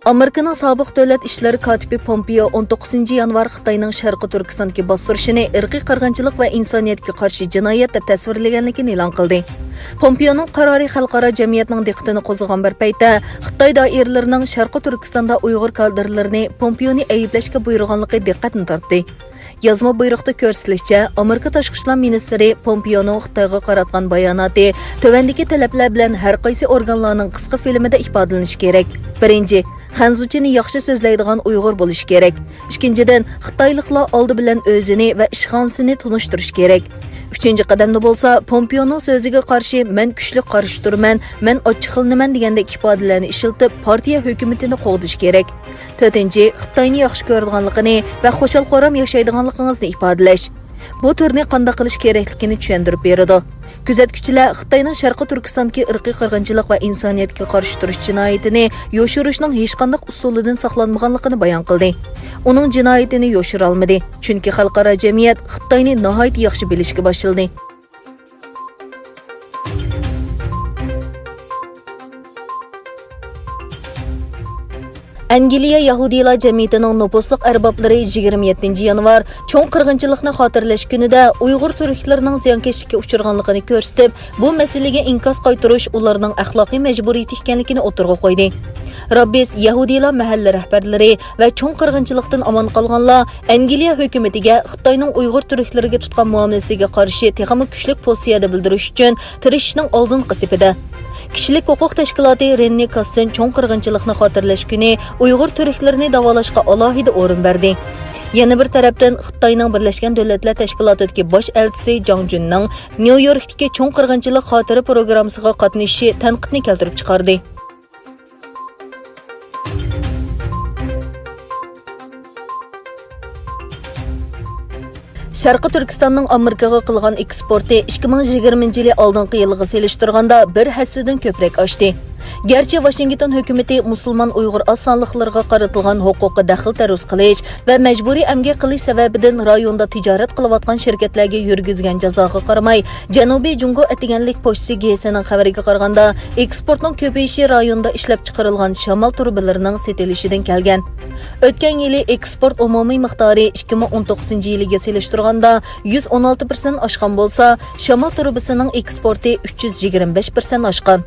Amerikanın sobiq davlat ishlari kotibi Pompeo 19 yanvar Xitoyning Sharqi Turkistondagi bostirishini irqiy qirg'inchilik va insoniyatga qarshi jinoyat deb tasvirlaganligini e'lon qildi. Pompeoning qarori xalqaro jamiyatning diqqatini qo'zg'agan bir paytda Xitoy doiralarining Sharqi Turkistonda Uyg'ur kadrlarini Pompeoni ayblashga buyurganligi diqqatni tortdi. Yazma buyruqda ko'rsatilishicha, Amerika tashqi ishlar ministri Pompeoning Xitoyga qaratgan bayonoti tövandagi talablar bilan har qaysi organlarning qisqa filmida ifodalanishi kerak. Birinchi, Xanzuchini yaxshi so'zlaydigan Uyg'ur bo'lishi kerak. Ikkinchidan, Xitoyliklar oldi bilan o'zini va ishxonasini tunishtirish kerak. Uchinchi qadamda bo'lsa, Pompeoning so'ziga qarshi men kuchli qarshi turman, men ochiqlanaman degandek ifodalarni ishiltib, partiya hukumatini qo'g'dish kerak. To'rtinchi, Xitoyni yaxshi ko'radiganligini va xo'shal-qo'ram yashaydiganligingizni ifodalash. Bu turni qanday qilish kerakligini tushuntirib beradi. Kuzatuvchilar Xitoyning Sharqi Turkistondagi irqiy qirg'inchilik va insoniyatga qarshi turish jinoyatini yoshirishning hech qanday usulidan saqlanmaganligini bayon qildi. Uning jinoyatini yoshira olmadi, chunki xalqaro jamiyat Xitoyni nihoyat yaxshi bilishga boshladi. Angliya Yahudilar jamiyatining nopusliq arboblari 27 yanvar cho'ng qirg'inchilikni xotirlash kunida Uyg'ur turklarining ziyonkashlikka uchraganligini ko'rsatib, bu masalaga inkos qaytarish ularning axloqiy majburiyati ekanligini o'tirg'a qo'ydi. Rabbis Yahudilar mahalla rahbarlari va cho'ng qirg'inchilikdan omon qolganlar Angliya hukumatiga Xitoyning Uyg'ur turklariga tutgan muomalasiga qarshi texnik kuchli pozitsiyada bildirish uchun tirishishning oldin qisibida. Kishilik huquq tashkiloti Renni Kassin cho'ng qirg'inchilikni xotirlash kuni Uyg'ur turklarini davolashga alohida o'rin berdi. Yana bir tarafdan Xitoyning Birlashgan Davlatlar Tashkilotidagi bosh elchisi Jang Junning New Yorkdagi cho'ng qirg'inchilik xotira programmasiga qatnashishi tanqidni keltirib chiqardi. Sharqi Turkistonning Amerikaga qilgan eksporti 2020 yil oldingi yilga selishtirganda bir hassidan ko'proq oshdi. Gerçi Washington hukumati musulmon Uyg'ur oz sonliqlarga qaratilgan huquqqa daxl taruz qilish va majburiy emgak qilish sababidan rayonda tijorat qilayotgan shirkatlarga yurgizgan jazoga qaramay, Janubiy Jungo atiganlik pochtasi GSning xabariga qaraganda, eksportning ko'payishi rayonda ishlab chiqarilgan shamol turbalarining setilishidan kelgan. O'tgan yili eksport umumiy miqdori 2019 yiliga selishtirganda 116% oshgan bo'lsa, shamol turbasining eksporti 325% oshgan.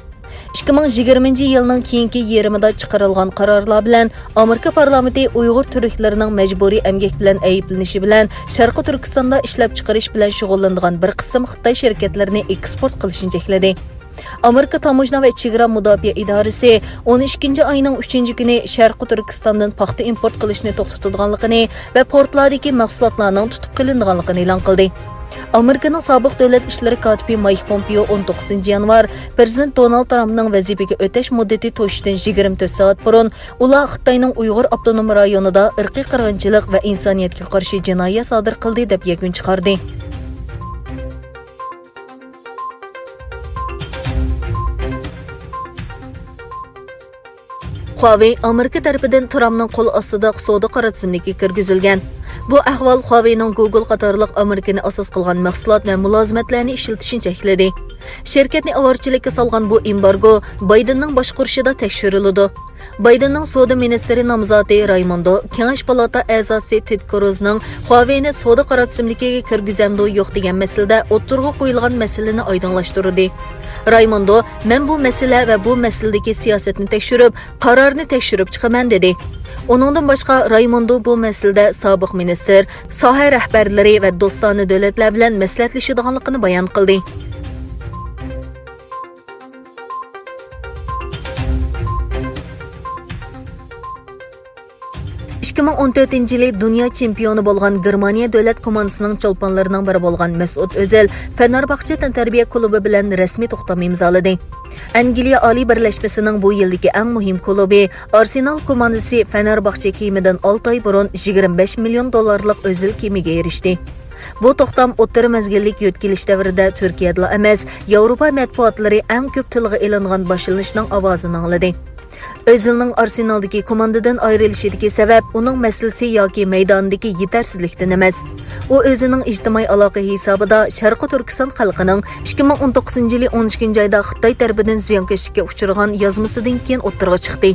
2020 yilning keyingi yerimida chiqarilgan qarorlar bilan Amerika parlamenti Uyg'ur turklarining majburiy emgak bilan ayblanishi bilan Sharqi Turkistonda ishlab chiqarish bilan shug'ullanadigan bir qism Xitoy shirkatlarini eksport qilishni chekladi. Amerika Tamojna va chegara mudofaa idorasi 12 oyning 3-kuni Sharqi Turkistondan paxta import qilishni to'xtatadiganligini va portlardagi mahsulotlarning tutib qilinadiganligini e'lon qildi. Amerikaning sobiq davlat ishlari kotibi Mike Pompeo 19 yanvar Prezident Donald Trumpning vazifaga o'tash muddati to'shidan 24 soat burun ular Xitoyning Uyg'ur avtonom rayonida irqiy qirg'inchilik va insoniyatga qarshi jinoyat sodir qildi deb yakun chiqardi. Huawei Amerika tarafidan Trumpning qo'l ostida savdo qaratsimligiga kirgizilgan. Bu ahvol Huawei'ning Google qatorliq Amerikani asos qilgan mahsulot va mulozimatlarni ishlatishini chekladi. Shirkatni avorchilikka solgan bu embargo Baydenning boshqarishida tekshiriladi. Baydenning savdo ministri nomzodi Raymondo Kengash palata a'zosi Ted Cruzning Huawei'ni savdo qaratsimligiga kirgizamdi yo'q degan masalada o'tirg'a qo'yilgan masalani oydinlashtirdi. Raymondo, men bu masala va bu masaladagi siyosatni tekshirib, qarorni tekshirib chiqaman dedi. Onundan boshqa Raymondo bu masalada sobiq ministr, soha rahbarlari va do'stona davlatlar bilan maslahatlashadiganligini bayon qildi. Ikki ming 14 yili dunyo chempioni bo'lgan Germaniya davlat komandasining cholponlarining biri bo'lgan Mەسئۇت ئۆزىل فېنەرباغچە tantarbiya klubi bilan rasmiy to'xtam imzoladi. Angliya oliy birlashmasining bu yildagi eng muhim klubi Arsenal komandasi Fenerbahçe kiyimidan 6 oy burun 25 million dollarlik o'zil kiyimiga erishdi. Bu to'xtam o'ttiri mezgillik yo'tkilish davrida Turkiyada emas, Yevropa matbuotlari eng ko'p tilga e'lingan boshlanishning ovozini angladi. O'zilning Arsenaldagi komandadan ayrilishidagi sabab uning masalasi yoki maydondagi yetersizlikdan emas. U o'zining ijtimoiy aloqa hisobida Sharqi Turkiston xalqining 2019 yili 12 oyda Xitoy tarafidan ziyonkashlikka uchragan yozmasidan keyin o'ttirg'a chiqdi.